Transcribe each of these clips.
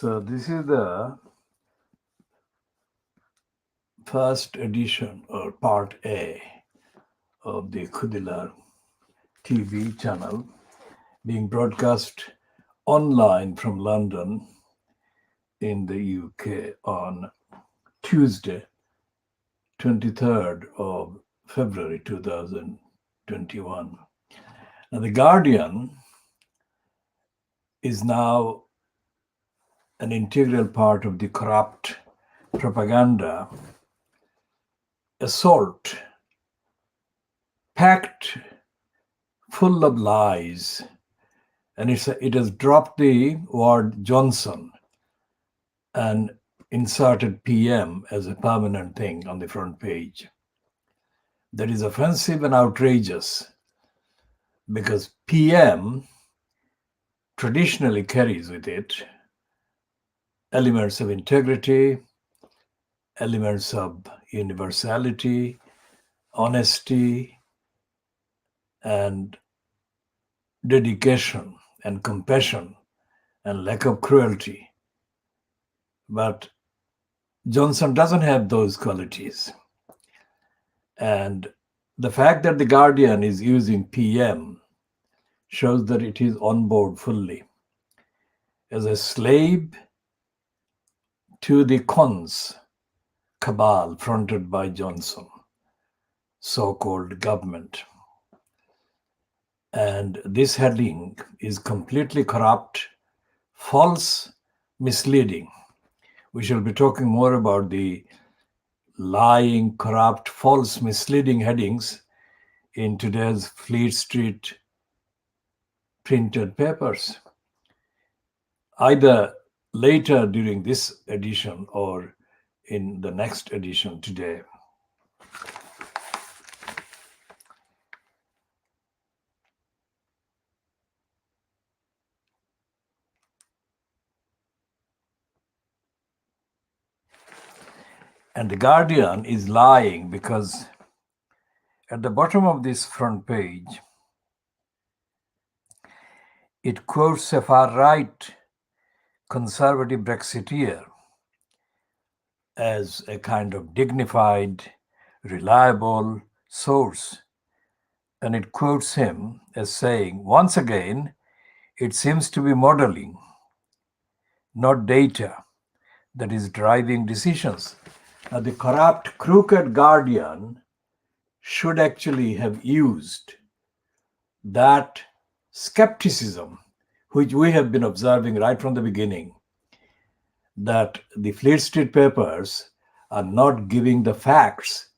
So this is the first edition or part A of the KhoodeelaarTV channel being broadcast online from London in the UK on Tuesday, 23rd of February 2021. Now, The Guardian is now an integral part of the corrupt propaganda assault, packed full of lies, and it has dropped the word Johnson and inserted PM as a permanent thing on the front page. That is offensive and outrageous because PM traditionally carries with it elements of integrity, elements of universality, honesty, and dedication and compassion and lack of cruelty. But Johnson doesn't have those qualities. And the fact that The Guardian is using PM shows that it is on board fully as a slave to the cons cabal fronted by Johnson, so-called government. And this heading is completely corrupt, false, misleading. We shall be talking more about the lying, corrupt, false, misleading headings in today's Fleet Street printed papers, either later during this edition or in the next edition today. And The Guardian is lying because at the bottom of this front page, it quotes a far-right conservative Brexiteer as a kind of dignified, reliable source. And it quotes him as saying, once again, it seems to be modeling, not data, that is driving decisions. Now, the corrupt, crooked Guardian should actually have used that skepticism, which we have been observing right from the beginning, that the Fleet Street papers are not giving the facts.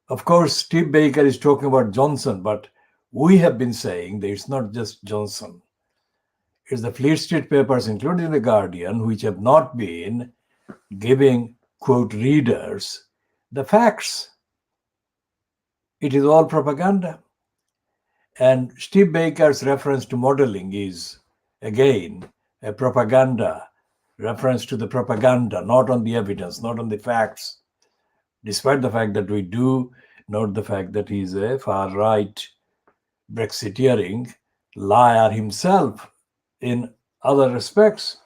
Of course, Steve Baker is talking about Johnson, but we have been saying that it's not just Johnson. It's the Fleet Street papers, including The Guardian, which have not been giving, quote, readers the facts. It is all propaganda. And Steve Baker's reference to modeling is, again, a propaganda, reference to the propaganda, not on the evidence, not on the facts, despite the fact that we do note the fact that he's a far-right Brexiteering liar himself in other respects.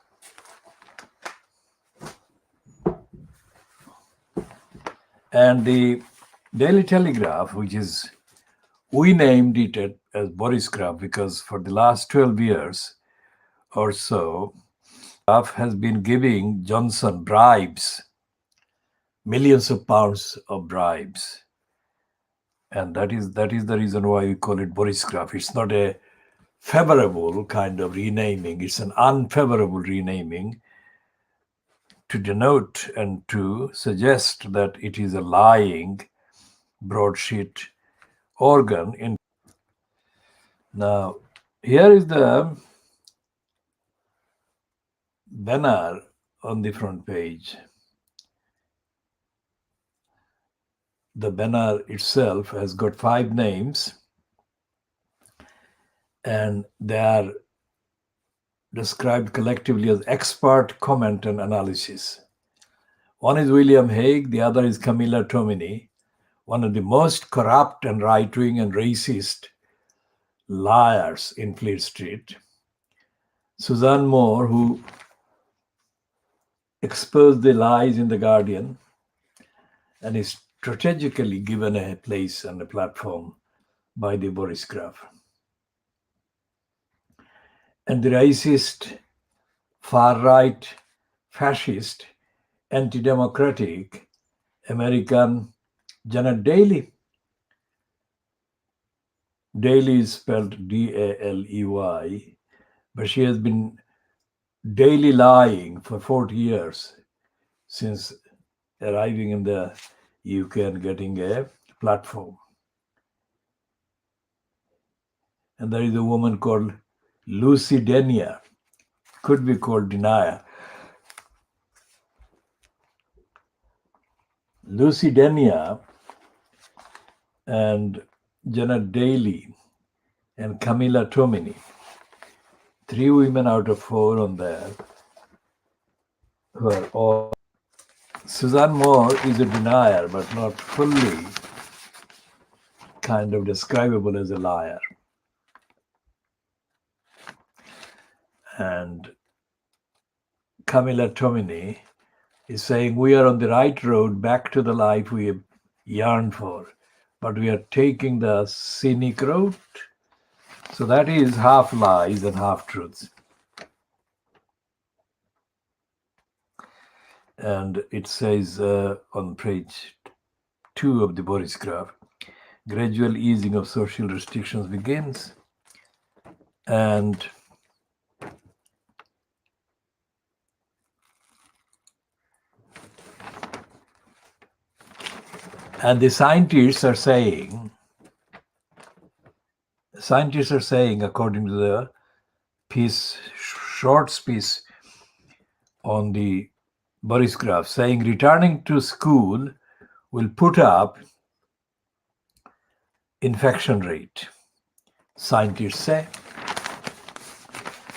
And the Daily Telegraph, which is, we named it as Boris Graph because for the last 12 years or so, Graph has been giving Johnson bribes, millions of pounds of bribes. And that is the reason why we call it Boris Graph. It's not a favorable kind of renaming. It's an unfavorable renaming to denote and to suggest that it is a lying broadsheet organ. Now, here is the banner on the front page. The banner itself has got 5 names, and they are described collectively as expert comment and analysis. One is William Hague, the other is Camilla Tomini, one of the most corrupt and right-wing and racist liars in Fleet Street. Suzanne Moore, who exposed the lies in The Guardian and is strategically given a place and a platform by the Boris Graf. And the racist, far-right, fascist, anti-democratic American Janet Daly. Daly is spelled Daley, but she has been daily lying for 40 years since arriving in the UK and getting a platform. And there is a woman called Lucy Denia, could be called Denier. Lucy Denia and Janet Daly and Camilla Tomini, 3 women out of 4 on there, who are all. Suzanne Moore is a denier, but not fully kind of describable as a liar. And Camilla Tomini is saying we are on the right road back to the life we have yearned for, but we are taking the scenic route. So that is half lies and half truths. And it says on page 2 of the Boris Graf, gradual easing of social restrictions begins. And the scientists are saying, according to the piece, short piece on the Boris Graf, saying returning to school will put up infection rate, scientists say.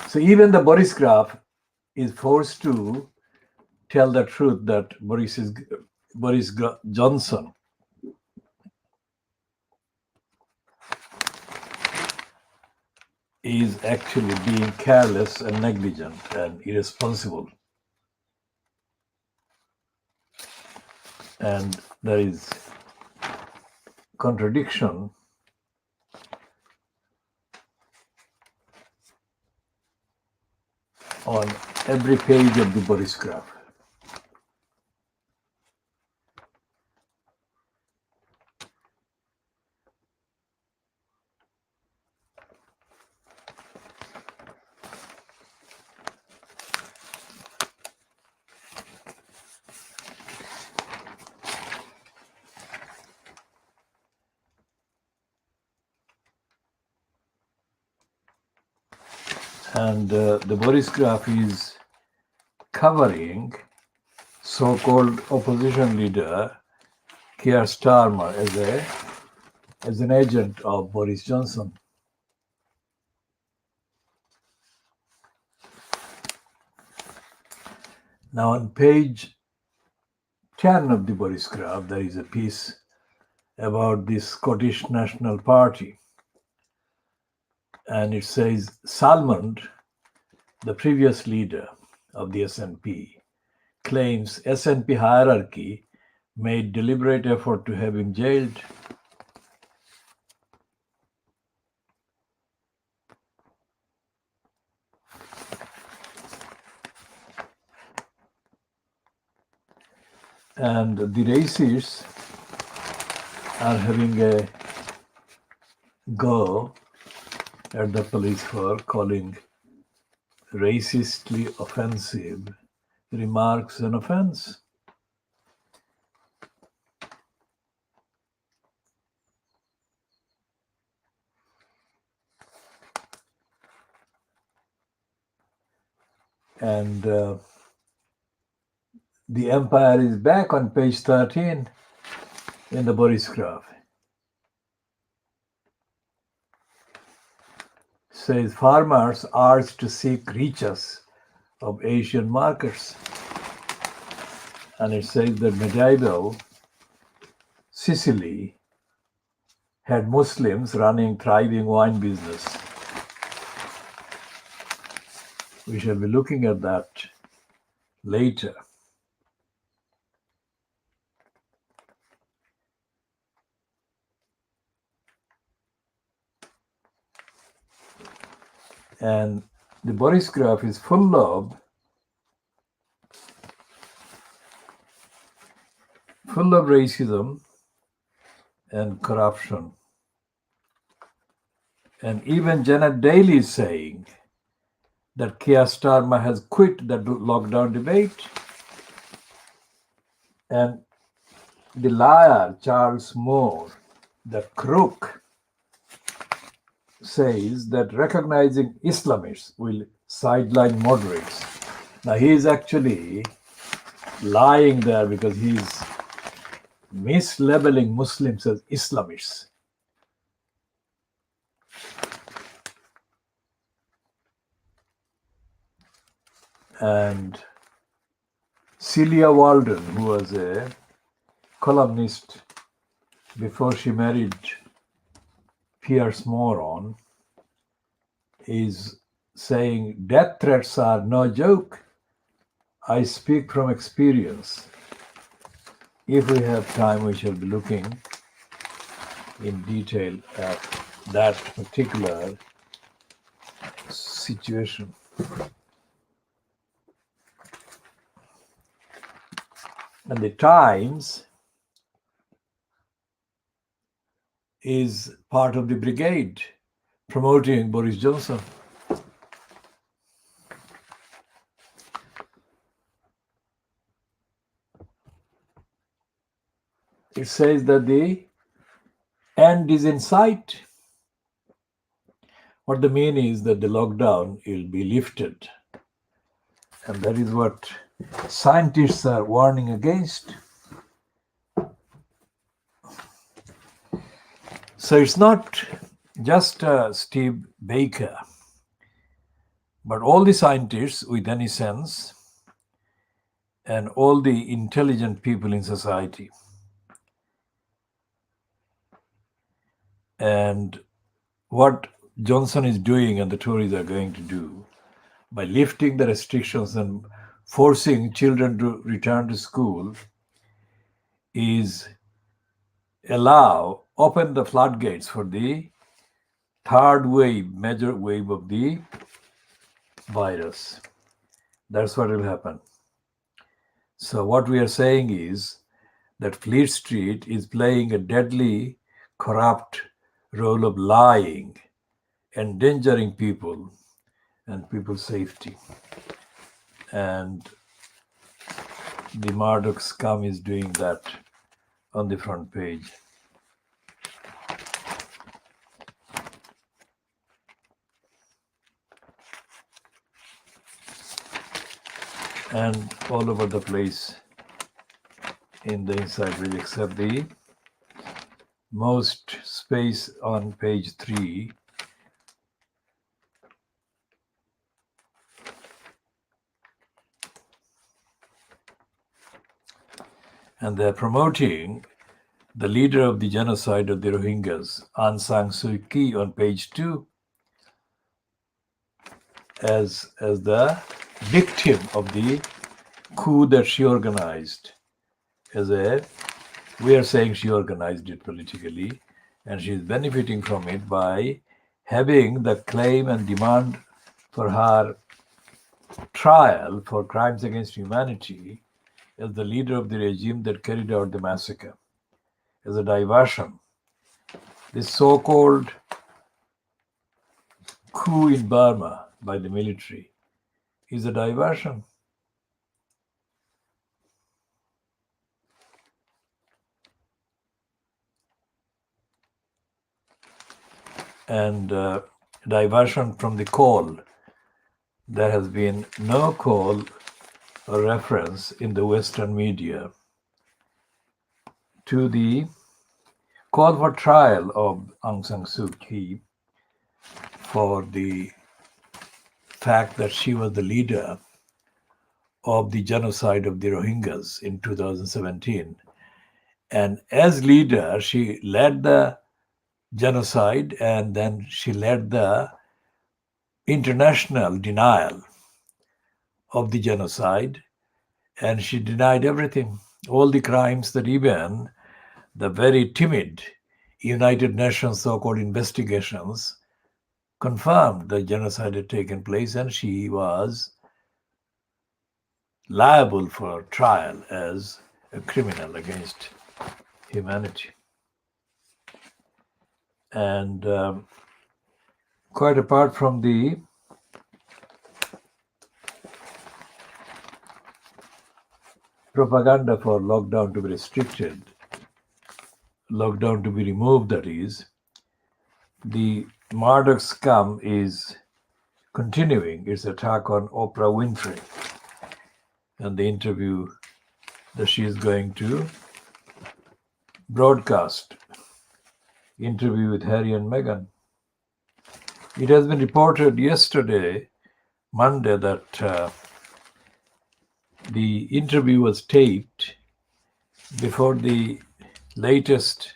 So even the Boris Graf is forced to tell the truth that Boris Johnson is actually being careless and negligent and irresponsible. And there is contradiction on every page of the Boris Graf. And the Boris Graf is covering so-called opposition leader Keir Starmer as an agent of Boris Johnson. Now on page 10 of the Boris Graf, there is a piece about the Scottish National Party. And it says, Salmond, the previous leader of the SNP, claims SNP hierarchy made deliberate effort to have him jailed. And the racists are having a go at the police for calling racistly offensive remarks an offense. And the empire is back on page 13 in the Boris Graf. Says farmers urged to seek reaches of Asian markets. And it says that medieval Sicily had Muslims running thriving wine business. We shall be looking at that later. And the Boris graph is full of racism and corruption. And even Janet Daly is saying that Keir Starmer has quit the lockdown debate. And the liar, Charles Moore, the crook, says that recognizing Islamists will sideline moderates. Now he is actually lying there because he's mislabeling Muslims as Islamists. And Celia Walden, who was a columnist before she married Piers Morgan, is saying death threats are no joke. I speak from experience. If we have time, we shall be looking in detail at that particular situation. And the Times is part of the brigade promoting Boris Johnson. It says that the end is in sight. What the mean is that the lockdown will be lifted. And that is what scientists are warning against. So it's not just Steve Baker, but all the scientists with any sense and all the intelligent people in society. And what Johnson is doing and the Tories are going to do by lifting the restrictions and forcing children to return to school is open the floodgates for the third wave, major wave of the virus. That's what will happen. So what we are saying is that Fleet Street is playing a deadly, corrupt role of lying, endangering people and people's safety. And the Murdoch scum is doing that on the front page. And all over the place in the inside page, except the most space on page 3. And they're promoting the leader of the genocide of the Rohingyas, Aung San Suu Kyi, on page 2 as the victim of the coup that she organized. We are saying she organized it politically, and she is benefiting from it by having the claim and demand for her trial for crimes against humanity as the leader of the regime that carried out the massacre, as a diversion. This so-called coup in Burma by the military is a diversion. And diversion from the call. There has been no call or reference in the Western media to the call for trial of Aung San Suu Kyi for the fact that she was the leader of the genocide of the Rohingyas in 2017. And as leader, she led the genocide, and then she led the international denial of the genocide, and she denied everything, all the crimes that even the very timid United Nations so-called investigations confirmed the genocide had taken place, and she was liable for trial as a criminal against humanity. And quite apart from the propaganda for lockdown to be restricted, lockdown to be removed, that is, the Murdoch scum is continuing its attack on Oprah Winfrey and the interview that she is going to broadcast, interview with Harry and Meghan. It has been reported yesterday, Monday, that the interview was taped before the latest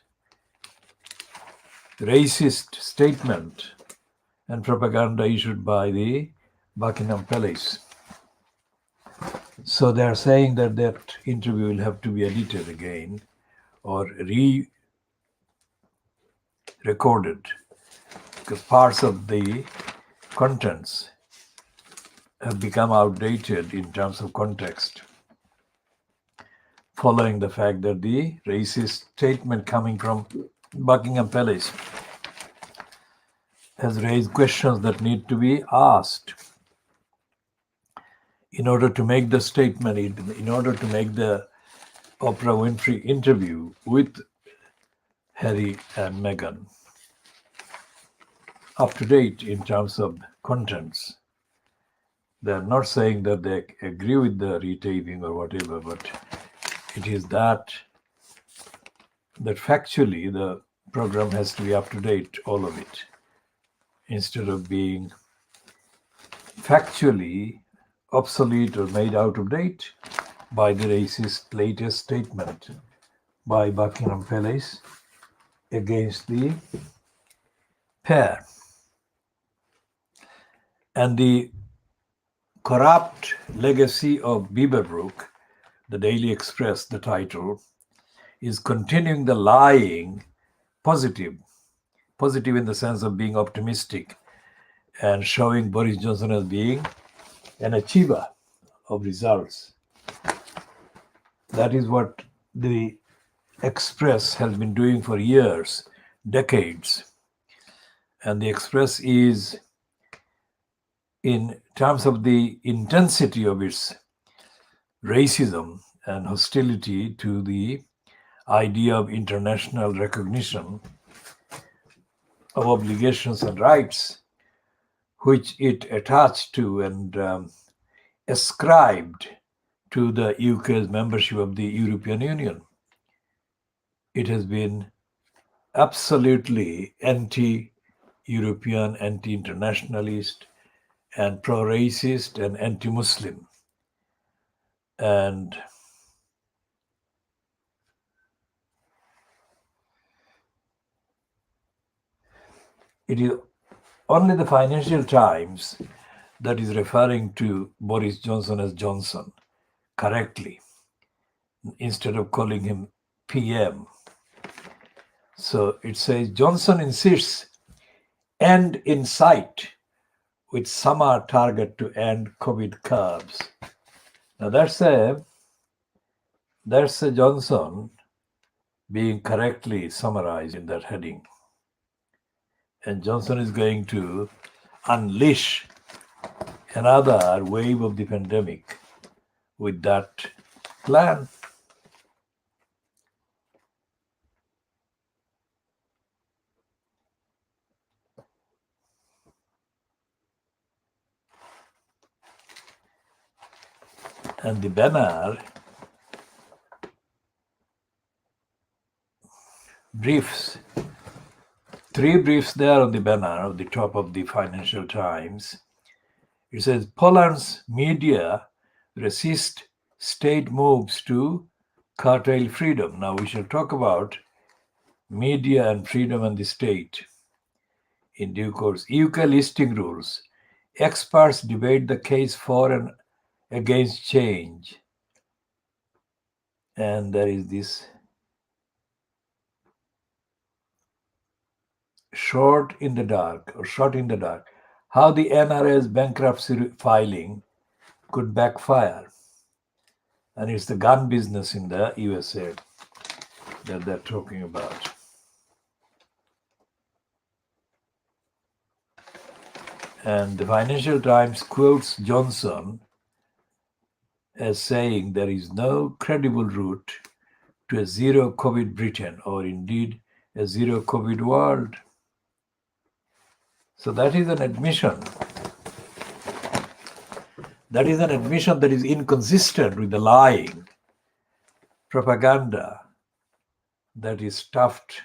racist statement and propaganda issued by the Buckingham Palace. So they are saying that that interview will have to be edited again or re-recorded because parts of the contents have become outdated in terms of context, following the fact that the racist statement coming from Buckingham Palace has raised questions that need to be asked in order to make the statement, in order to make the Oprah Winfrey interview with Harry and Meghan up to date in terms of contents. They're not saying that they agree with the retaping or whatever, but it is that factually the program has to be up to date, all of it, instead of being factually obsolete or made out of date by the racist latest statement by Buckingham Palace against the pair. And the corrupt legacy of Beaverbrook, the Daily Express, the title, is continuing the lying, positive in the sense of being optimistic and showing Boris Johnson as being an achiever of results. That is what the Express has been doing for years, decades. And the Express is, in terms of the intensity of its racism and hostility to the idea of international recognition of obligations and rights, which it attached to and ascribed to the UK's membership of the European Union. It has been absolutely anti-European, anti-internationalist, and pro-racist and anti-Muslim. And it is only the Financial Times that is referring to Boris Johnson as Johnson correctly, instead of calling him PM. So it says Johnson insists end in sight with summer target to end COVID curbs. Now that's a Johnson being correctly summarized in that heading. And Johnson is going to unleash another wave of the pandemic with that plan. And the banner briefs, 3 briefs there on the banner at the top of the Financial Times. It says Poland's media resist state moves to curtail freedom. Now we shall talk about media and freedom and the state in due course. UK listing rules. Experts debate the case for and against change. And there is this short in the dark, how the NRA's bankruptcy filing could backfire. And it's the gun business in the USA that they're talking about. And the Financial Times quotes Johnson as saying there is no credible route to a zero COVID Britain or indeed a zero COVID world. So that is an admission. That is an admission that is inconsistent with the lying propaganda that is stuffed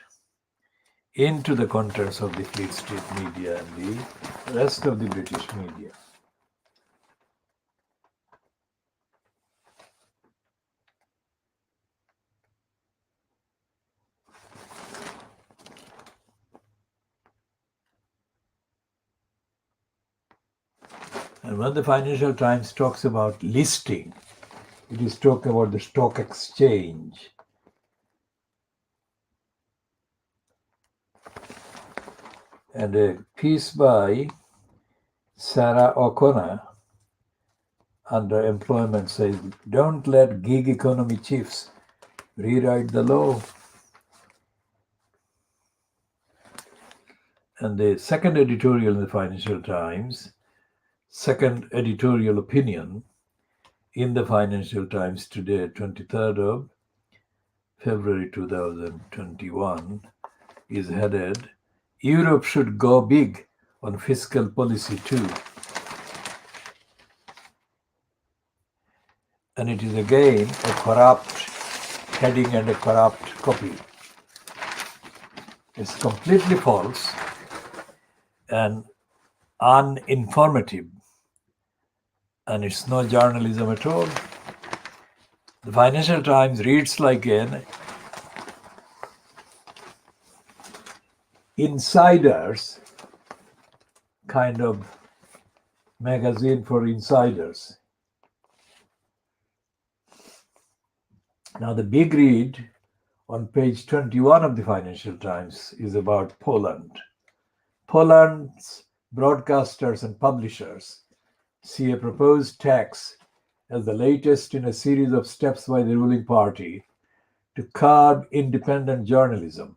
into the contents of the Fleet Street media and the rest of the British media. And when the Financial Times talks about listing, it is talking about the stock exchange. And a piece by Sarah O'Connor under employment says, don't let gig economy chiefs rewrite the law. And the second editorial in the Financial Times, second editorial opinion in the Financial Times today, 23rd of February 2021, is headed, Europe should go big on fiscal policy too. And it is again a corrupt heading and a corrupt copy. It's completely false and uninformative, and it's no journalism at all. The Financial Times reads like an insiders kind of magazine for insiders. Now, the big read on page 21 of the Financial Times is about Poland. Poland's broadcasters and publishers see a proposed tax as the latest in a series of steps by the ruling party to curb independent journalism.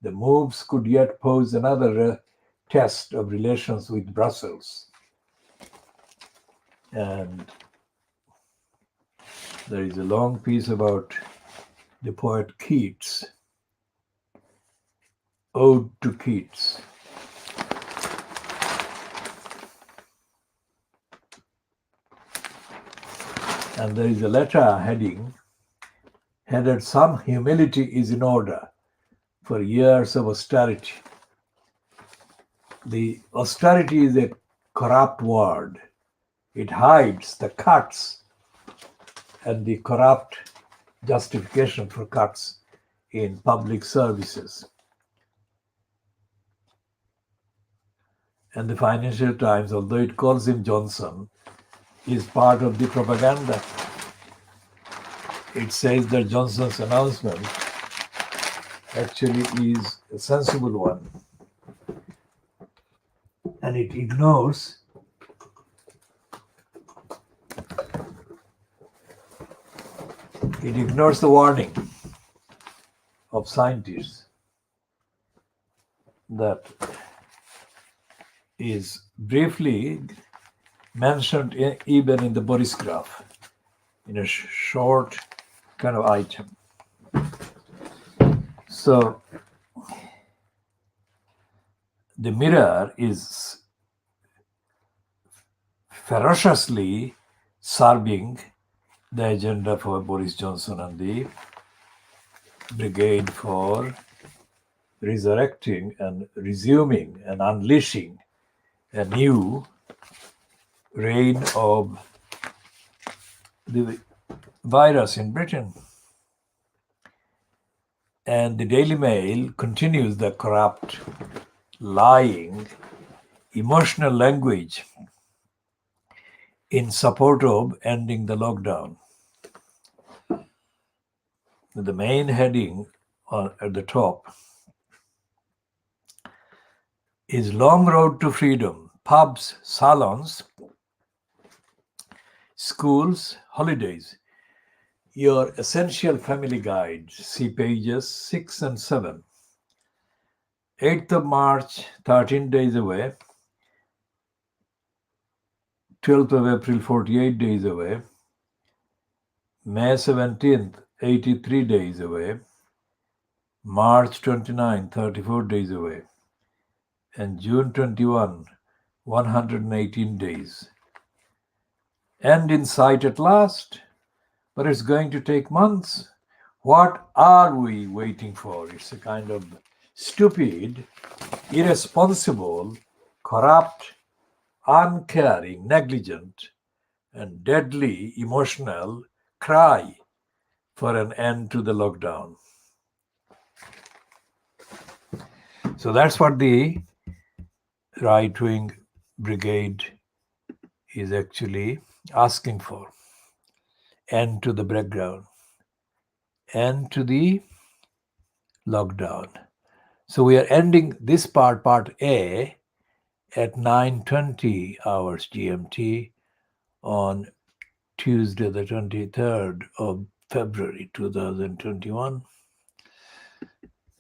The moves could yet pose another test of relations with Brussels. And there is a long piece about the poet Keats, Ode to Keats. And there is a letter heading, headed, Some humility is in order for years of austerity. The austerity is a corrupt word. It hides the cuts and the corrupt justification for cuts in public services. And the Financial Times, although it calls him Johnson, is part of the propaganda. It says that Johnson's announcement actually is a sensible one. And it ignores the warning of scientists that is briefly mentioned even in the Boris graph, in a short kind of item. So the Mirror is ferociously serving the agenda for Boris Johnson and the Brigade for resurrecting and resuming and unleashing a new reign of the virus in Britain. And the Daily Mail continues the corrupt, lying, emotional language in support of ending the lockdown. The main heading at the top is Long Road to Freedom, pubs, salons, schools, holidays. Your essential family guide. See pages 6 and 7. 8th of March, 13 days away. 12th of April, 48 days away. May 17th, 83 days away. March 29, 34 days away. And June 21, 118 days. End in sight at last, but it's going to take months. What are we waiting for? It's a kind of stupid, irresponsible, corrupt, uncaring, negligent, and deadly emotional cry for an end to the lockdown. So that's what the right-wing brigade is actually asking for. End to the breakdown. End to the lockdown. So we are ending this part A, at 9:20 hours GMT on Tuesday, the 23rd of February 2021.